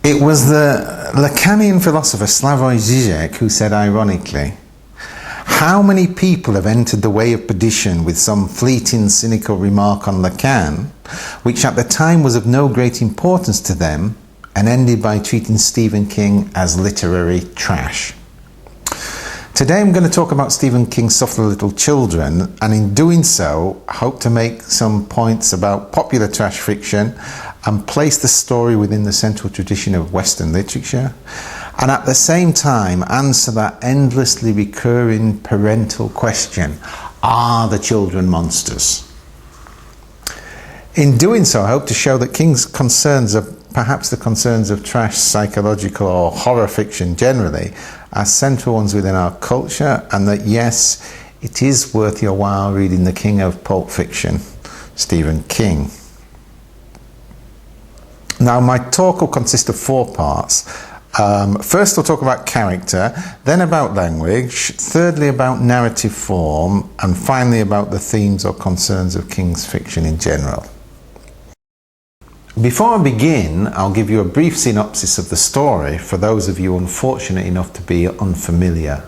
It was the Lacanian philosopher Slavoj Žižek who said ironically, "How many people have entered the way of perdition with some fleeting cynical remark on Lacan, which at the time was of no great importance to them, and ended by treating Stephen King as literary trash." Today I'm going to talk about Stephen King's Softly Little Children, and in doing so, I hope to make some points about popular trash fiction and place the story within the central tradition of Western literature, and at the same time answer that endlessly recurring parental question, are the children monsters? In doing so, I hope to show that King's concerns are perhaps the concerns of trash, psychological or horror fiction generally, are central ones within our culture, and that yes, it is worth your while reading the king of pulp fiction, Stephen King. Now my talk will consist of 4 parts. First I'll talk about character, then about language, thirdly about narrative form, and finally about the themes or concerns of King's fiction in general. Before I begin, I'll give you a brief synopsis of the story for those of you unfortunate enough to be unfamiliar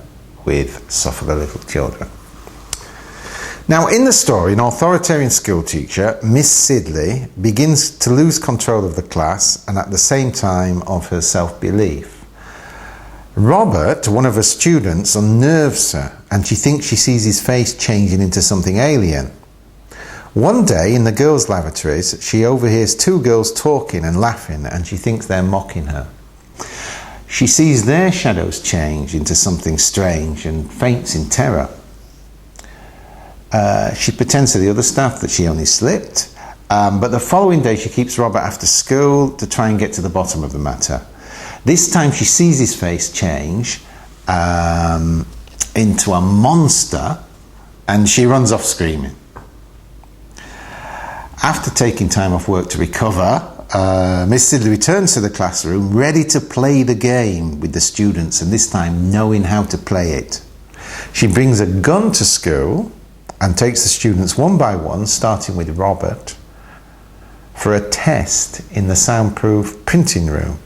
with Softly Little Children. Now, in the story, an authoritarian school teacher, Miss Sidley, begins to lose control of the class and at the same time of her self-belief. Robert, one of her students, unnerves her and she thinks she sees his face changing into something alien. One day in the girls' lavatories, she overhears 2 girls talking and laughing and she thinks they're mocking her. She sees their shadows change into something strange and faints in terror. She pretends to the other staff that she only slipped, but the following day she keeps Robert after school to try and get to the bottom of the matter. This time she sees his face change into a monster and she runs off screaming. After taking time off work to recover, Miss Sidley returns to the classroom ready to play the game with the students, and this time knowing how to play it. She brings a gun to school and takes the students one by one, starting with Robert, for a test in the soundproof printing room.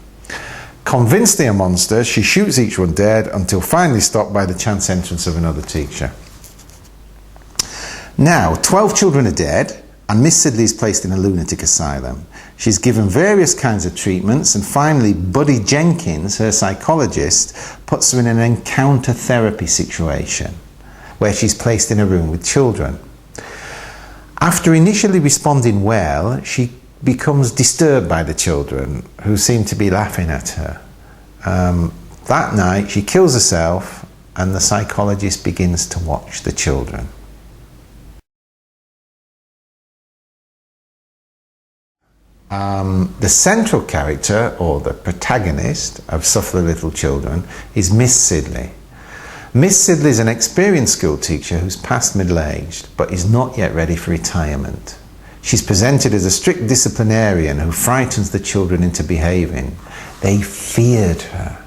Convinced they are monsters, she shoots each one dead until finally stopped by the chance entrance of another teacher. Now, 12 children are dead, and Miss Sidley is placed in a lunatic asylum. She's given various kinds of treatments, and finally Buddy Jenkins, her psychologist, puts her in an encounter therapy situation where she's placed in a room with children. After initially responding well, she becomes disturbed by the children, who seem to be laughing at her. That night she kills herself and the psychologist begins to watch the children. The central character, or the protagonist, of Softly Little Children is Miss Sidley. Miss Sidley is an experienced school teacher who's past middle-aged but is not yet ready for retirement. She's presented as a strict disciplinarian who frightens the children into behaving. They feared her.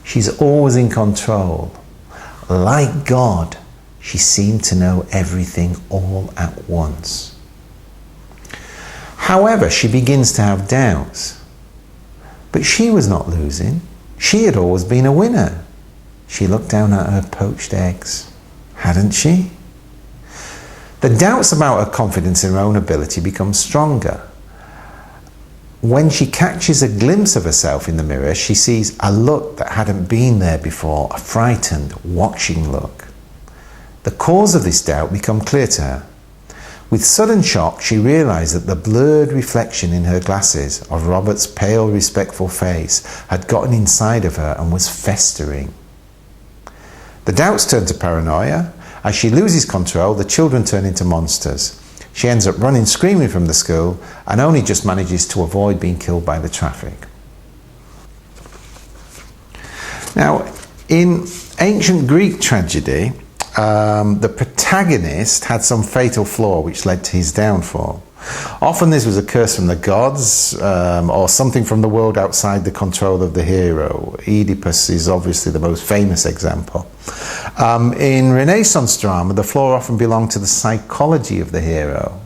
She's always in control. Like God, she seemed to know everything all at once. However, she begins to have doubts. But she was not losing. She had always been a winner. She looked down at her poached eggs, hadn't she? The doubts about her confidence in her own ability become stronger. When she catches a glimpse of herself in the mirror, she sees a look that hadn't been there before, a frightened, watching look. The cause of this doubt becomes clear to her. With sudden shock, she realised that the blurred reflection in her glasses of Robert's pale, respectful face had gotten inside of her and was festering. The doubts turn to paranoia. As she loses control, the children turn into monsters. She ends up running screaming from the school and only just manages to avoid being killed by the traffic. Now, in ancient Greek tragedy, the protagonist had some fatal flaw which led to his downfall. Often this was a curse from the gods or something from the world outside the control of the hero. Oedipus is obviously the most famous example. In Renaissance drama, the flaw often belonged to the psychology of the hero.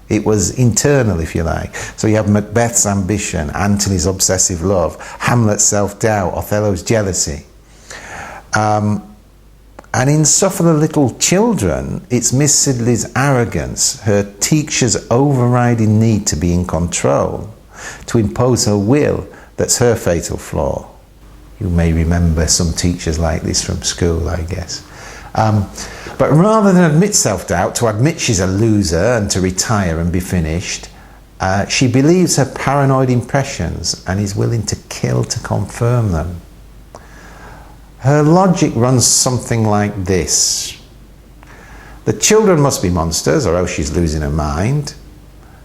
It was internal, if you like. So you have Macbeth's ambition, Antony's obsessive love, Hamlet's self-doubt, Othello's jealousy. And in Suffer the Little Children, it's Miss Sidley's arrogance, her teacher's overriding need to be in control, to impose her will, that's her fatal flaw. You may remember some teachers like this from school, I guess. But rather than admit self-doubt, to admit she's a loser and to retire and be finished, she believes her paranoid impressions and is willing to kill to confirm them. Her logic runs something like this. The children must be monsters or else she's losing her mind.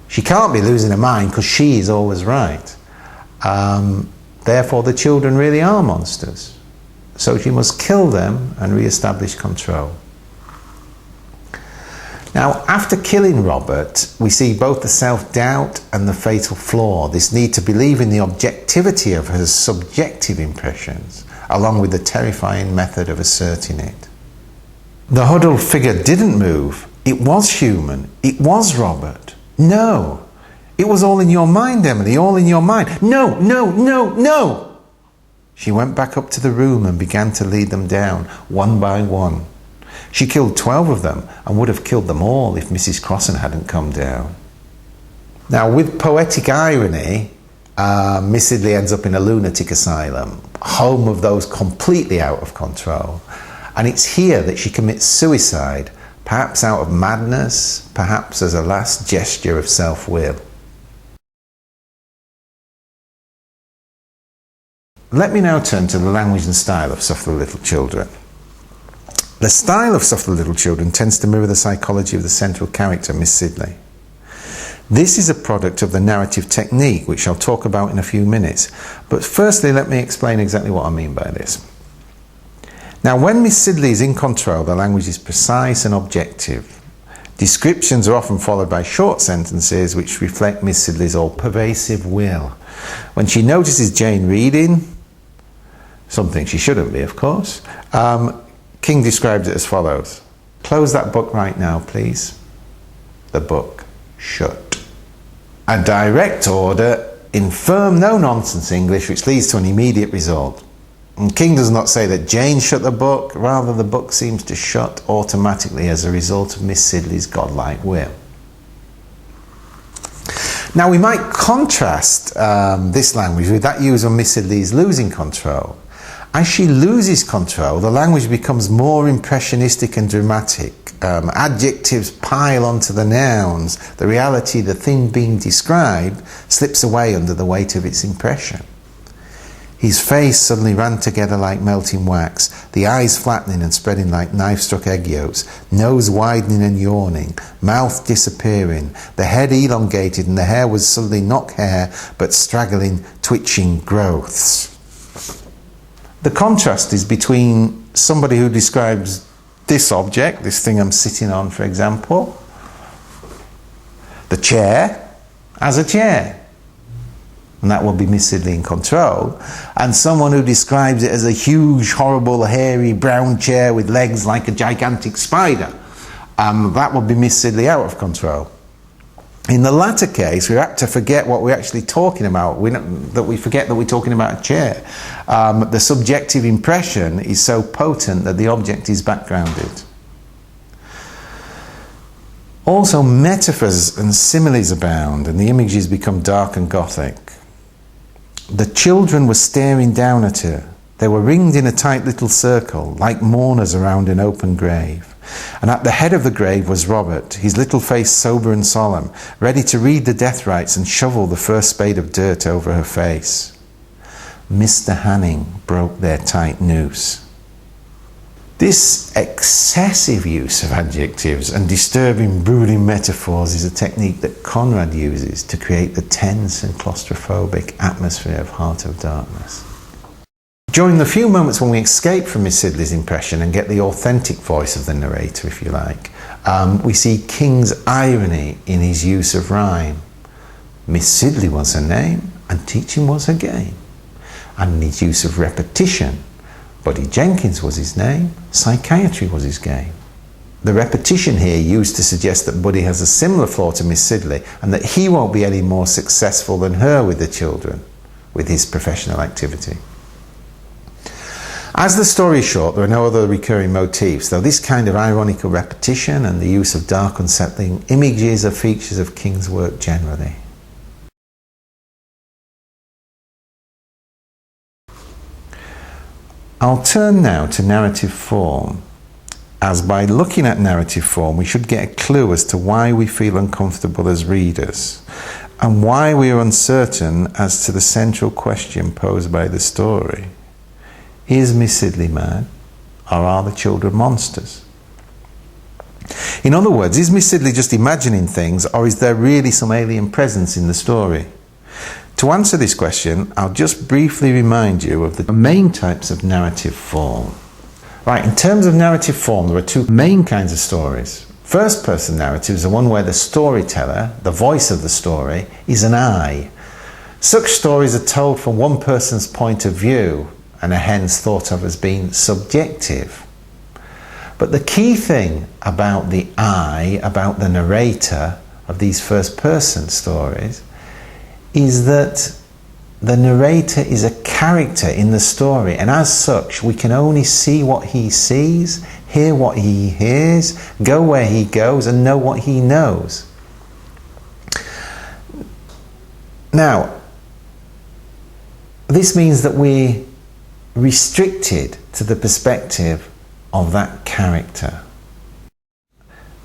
She can't be losing her mind because she is always right. Therefore the children really are monsters. So she must kill them and re-establish control. Now, after killing Robert, we see both the self-doubt and the fatal flaw, this need to believe in the objectivity of her subjective impressions, along with the terrifying method of asserting it. The huddled figure didn't move. It was human. It was Robert. No. It was all in your mind, Emily, all in your mind. No, no, no, no! She went back up to the room and began to lead them down, one by one. She killed 12 of them and would have killed them all if Mrs. Crossan hadn't come down. Now, with poetic irony, Miss Sidley ends up in a lunatic asylum, home of those completely out of control. And it's here that she commits suicide, perhaps out of madness, perhaps as a last gesture of self-will. Let me now turn to the language and style of Suffer the Little Children. The style of Suffer the Little Children tends to mirror the psychology of the central character, Miss Sidley. This is a product of the narrative technique, which I'll talk about in a few minutes. But firstly, let me explain exactly what I mean by this. Now, when Miss Sidley is in control, the language is precise and objective. Descriptions are often followed by short sentences which reflect Miss Sidley's all-pervasive will. When she notices Jane reading, something she shouldn't be, of course, King describes it as follows. Close that book right now, please. The book shut. A direct order in firm, no-nonsense English, which leads to an immediate result. And King does not say that Jane shut the book, rather the book seems to shut automatically as a result of Miss Sidley's godlike will. Now we might contrast this language with that used when Miss Sidley is losing control. As she loses control, the language becomes more impressionistic and dramatic. Adjectives pile onto the nouns. The reality, the thing being described, slips away under the weight of its impression. His face suddenly ran together like melting wax, the eyes flattening and spreading like knife-struck egg yolks, nose widening and yawning, mouth disappearing, the head elongated, and the hair was suddenly not hair, but straggling, twitching growths. The contrast is between somebody who describes this object, this thing I'm sitting on, for example, the chair, as a chair. And that will be Miss Sidley in control. And someone who describes it as a huge, horrible, hairy, brown chair with legs like a gigantic spider. That will be Miss Sidley out of control. In the latter case, we're apt to forget what we're actually talking about, that we forget that we're talking about a chair. The subjective impression is so potent that the object is backgrounded. Also, metaphors and similes abound, and the images become dark and gothic. The children were staring down at her. They were ringed in a tight little circle, like mourners around an open grave. And at the head of the grave was Robert, his little face sober and solemn, ready to read the death rites and shovel the first spade of dirt over her face. Mr. Hanning broke their tight noose. This excessive use of adjectives and disturbing, brooding metaphors is a technique that Conrad uses to create the tense and claustrophobic atmosphere of Heart of Darkness. During the few moments when we escape from Miss Sidley's impression and get the authentic voice of the narrator, if you like, we see King's irony in his use of rhyme. Miss Sidley was her name, and teaching was her game. And in his use of repetition, Buddy Jenkins was his name, psychiatry was his game. The repetition here used to suggest that Buddy has a similar flaw to Miss Sidley and that he won't be any more successful than her with the children, with his professional activity. As the story is short, there are no other recurring motifs, though this kind of ironical repetition and the use of dark, unsettling images are features of King's work generally. I'll turn now to narrative form, as by looking at narrative form we should get a clue as to why we feel uncomfortable as readers and why we are uncertain as to the central question posed by the story. Is Miss Sidley mad, or are the children monsters? In other words, is Miss Sidley just imagining things, or is there really some alien presence in the story? To answer this question, I'll just briefly remind you of the main types of narrative form. Right, in terms of narrative form, there are two main kinds of stories. First-person narratives are one where the storyteller, the voice of the story, is an I. Such stories are told from one person's point of view and are hence thought of as being subjective. But the key thing about the I, about the narrator of these first-person stories, is that the narrator is a character in the story, and as such we can only see what he sees, hear what he hears, go where he goes, and know what he knows. Now, this means that we're restricted to the perspective of that character.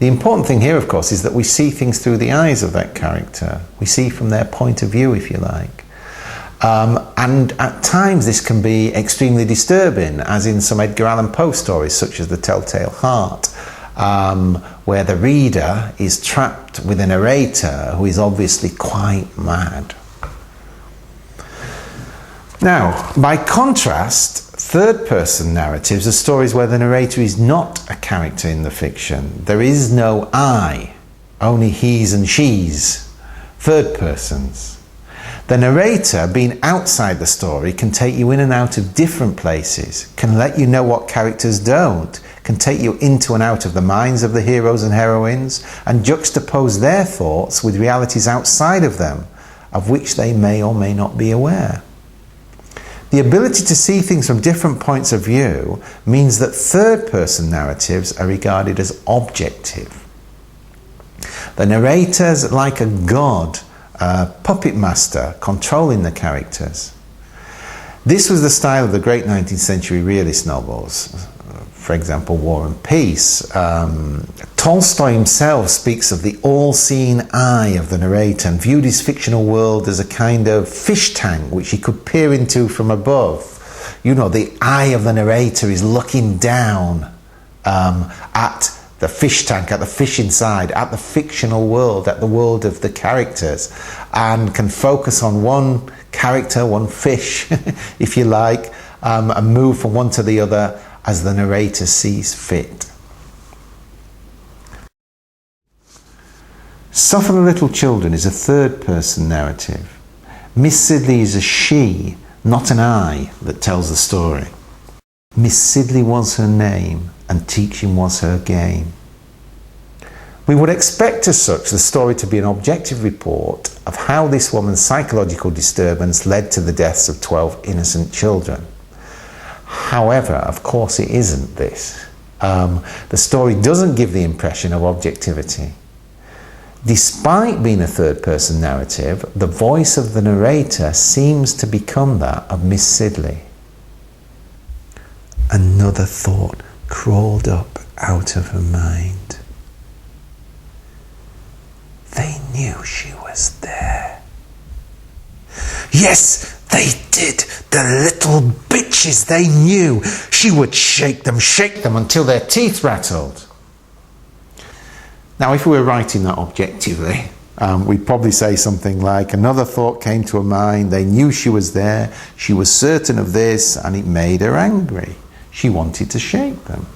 The important thing here, of course, is that we see things through the eyes of that character. We see from their point of view, if you like. And at times this can be extremely disturbing, as in some Edgar Allan Poe stories, such as The Telltale Heart, where the reader is trapped with a narrator who is obviously quite mad. Now, by contrast, third-person narratives are stories where the narrator is not a character in the fiction. There is no I, only he's and she's, third persons. The narrator, being outside the story, can take you in and out of different places, can let you know what characters don't, can take you into and out of the minds of the heroes and heroines, and juxtapose their thoughts with realities outside of them, of which they may or may not be aware. The ability to see things from different points of view means that third-person narratives are regarded as objective. The narrator's like a god, a puppet master controlling the characters. This was the style of the great 19th century realist novels, for example, War and Peace. Tolstoy himself speaks of the all-seeing eye of the narrator and viewed his fictional world as a kind of fish tank which he could peer into from above. You know, the eye of the narrator is looking down at the fish tank, at the fish inside, at the fictional world, at the world of the characters, and can focus on one character, one fish, if you like, and move from one to the other as the narrator sees fit. Suffer the Little Children is a third-person narrative. Miss Sidley is a she, not an I, that tells the story. Miss Sidley was her name, and teaching was her game. We would expect as such the story to be an objective report of how this woman's psychological disturbance led to the deaths of 12 innocent children. However, of course it isn't this. The story doesn't give the impression of objectivity. Despite being a third-person narrative, the voice of the narrator seems to become that of Miss Sidley. Another thought crawled up out of her mind. They knew she was there. Yes, they did. The little bitches, they knew. She would shake them until their teeth rattled. Now, if we were writing that objectively, we'd probably say something like, another thought came to her mind. They knew she was there. She was certain of this, and it made her angry. She wanted to shake them.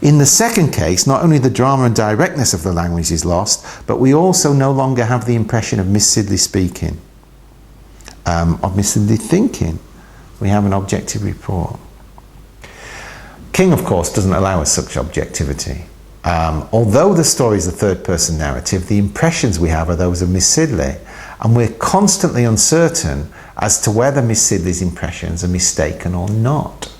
In the second case, not only the drama and directness of the language is lost, but we also no longer have the impression of Miss Sidley speaking, of Miss Sidley thinking. We have an objective report. King, of course, doesn't allow us such objectivity. Although the story is a third-person narrative, the impressions we have are those of Miss Sidley, and we're constantly uncertain as to whether Miss Sidley's impressions are mistaken or not.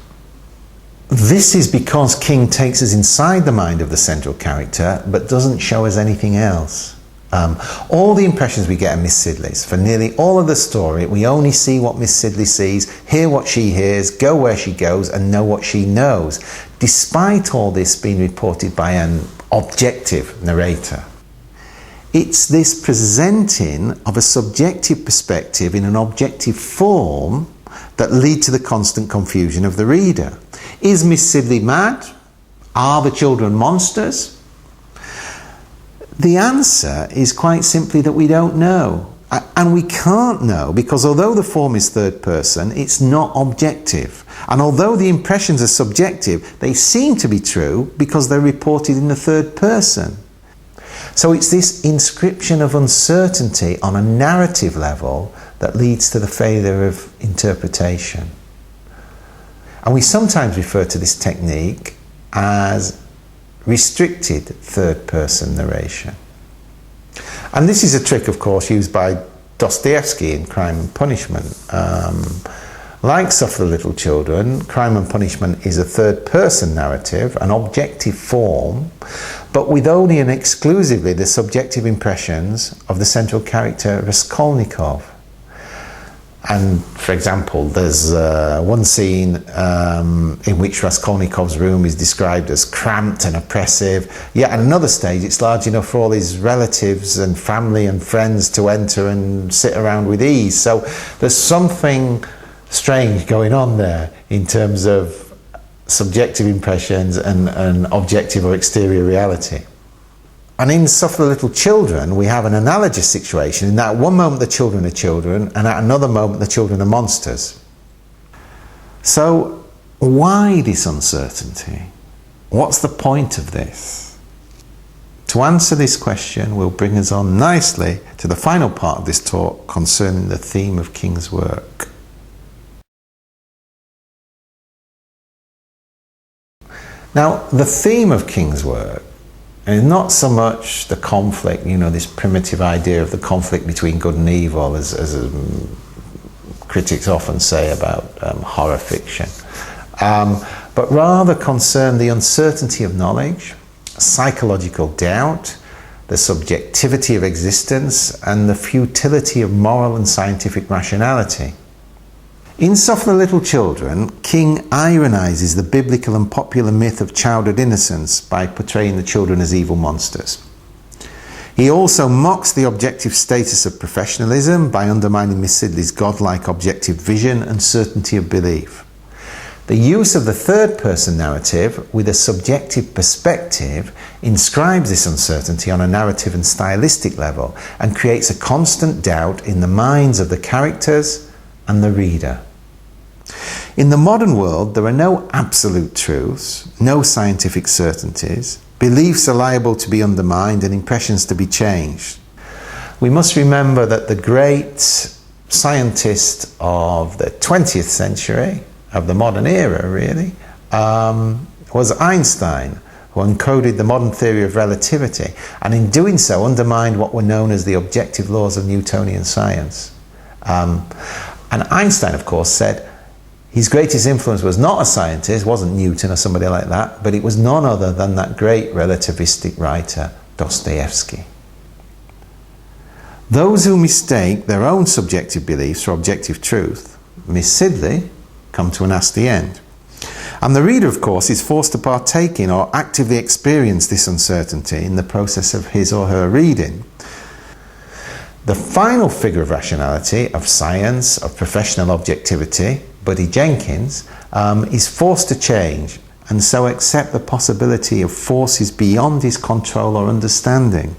This is because King takes us inside the mind of the central character, but doesn't show us anything else. All the impressions we get are Miss Sidley's. For nearly all of the story, we only see what Miss Sidley sees, hear what she hears, go where she goes, and know what she knows, despite all this being reported by an objective narrator. It's this presenting of a subjective perspective in an objective form that lead to the constant confusion of the reader. Is Miss Sidley mad? Are the children monsters? The answer is quite simply that we don't know. And we can't know because although the form is third person, it's not objective. And although the impressions are subjective, they seem to be true because they're reported in the third person. So it's this inscription of uncertainty on a narrative level that leads to the failure of interpretation. And we sometimes refer to this technique as restricted third-person narration. And this is a trick, of course, used by Dostoevsky in Crime and Punishment. Like Suffer the Little Children, Crime and Punishment is a third-person narrative, an objective form, but with only and exclusively the subjective impressions of the central character Raskolnikov. And, for example, there's one scene in which Raskolnikov's room is described as cramped and oppressive. Yet at another stage, it's large enough for all his relatives and family and friends to enter and sit around with ease. So there's something strange going on there in terms of subjective impressions and objective or exterior reality. And in Suffer the Little Children, we have an analogous situation in that at one moment the children are children and at another moment the children are monsters. So why this uncertainty? What's the point of this? To answer this question will bring us on nicely to the final part of this talk concerning the theme of King's work. Now, the theme of King's work is not so much the conflict, this primitive idea of the conflict between good and evil, as critics often say about horror fiction, but rather concern the uncertainty of knowledge, psychological doubt, the subjectivity of existence, and the futility of moral and scientific rationality. In Suffer the Little Children, King ironizes the biblical and popular myth of childhood innocence by portraying the children as evil monsters. He also mocks the objective status of professionalism by undermining Miss Sidley's godlike objective vision and certainty of belief. The use of the third-person narrative with a subjective perspective inscribes this uncertainty on a narrative and stylistic level and creates a constant doubt in the minds of the characters and the reader. In the modern world, there are no absolute truths, no scientific certainties. Beliefs are liable to be undermined and impressions to be changed. We must remember that the great scientist of the 20th century, of the modern era really, was Einstein, who encoded the modern theory of relativity, and in doing so undermined what were known as the objective laws of Newtonian science. And Einstein, of course, said his greatest influence was not a scientist, wasn't Newton or somebody like that, but it was none other than that great relativistic writer, Dostoevsky. Those who mistake their own subjective beliefs for objective truth, Miss Sidley, come to a nasty end. And the reader, of course, is forced to partake in or actively experience this uncertainty in the process of his or her reading. The final figure of rationality, of science, of professional objectivity, Buddy Jenkins, is forced to change and so accept the possibility of forces beyond his control or understanding.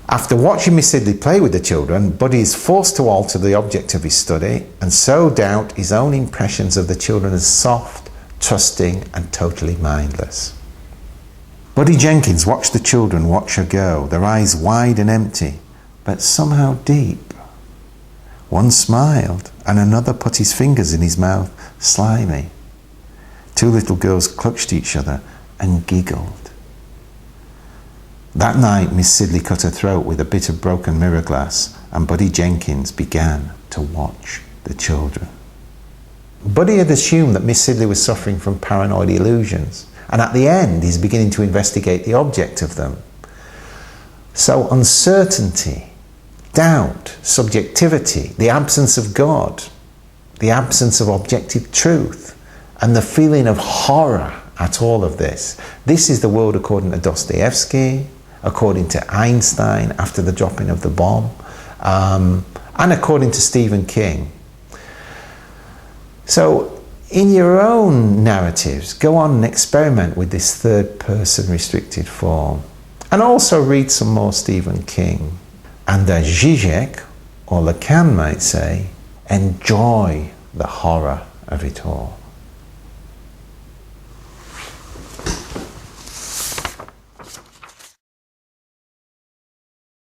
After watching Miss Sidley play with the children, Buddy is forced to alter the object of his study and so doubt his own impressions of the children as soft, trusting and totally mindless. Buddy Jenkins watched the children watch her go, their eyes wide and empty, but somehow deep. One smiled and another put his fingers in his mouth slyly. Two little girls clutched each other and giggled. That night, Miss Sidley cut her throat with a bit of broken mirror glass, and Buddy Jenkins began to watch the children. Buddy had assumed that Miss Sidley was suffering from paranoid illusions, and at the end he's beginning to investigate the object of them. So uncertainty, doubt, subjectivity, the absence of God, the absence of objective truth, and the feeling of horror at all of this. This is the world according to Dostoevsky, according to Einstein after the dropping of the bomb, and according to Stephen King. So in your own narratives, go on and experiment with this third person restricted form. And also read some more Stephen King. And as Zizek, or Lacan might say, enjoy the horror of it all.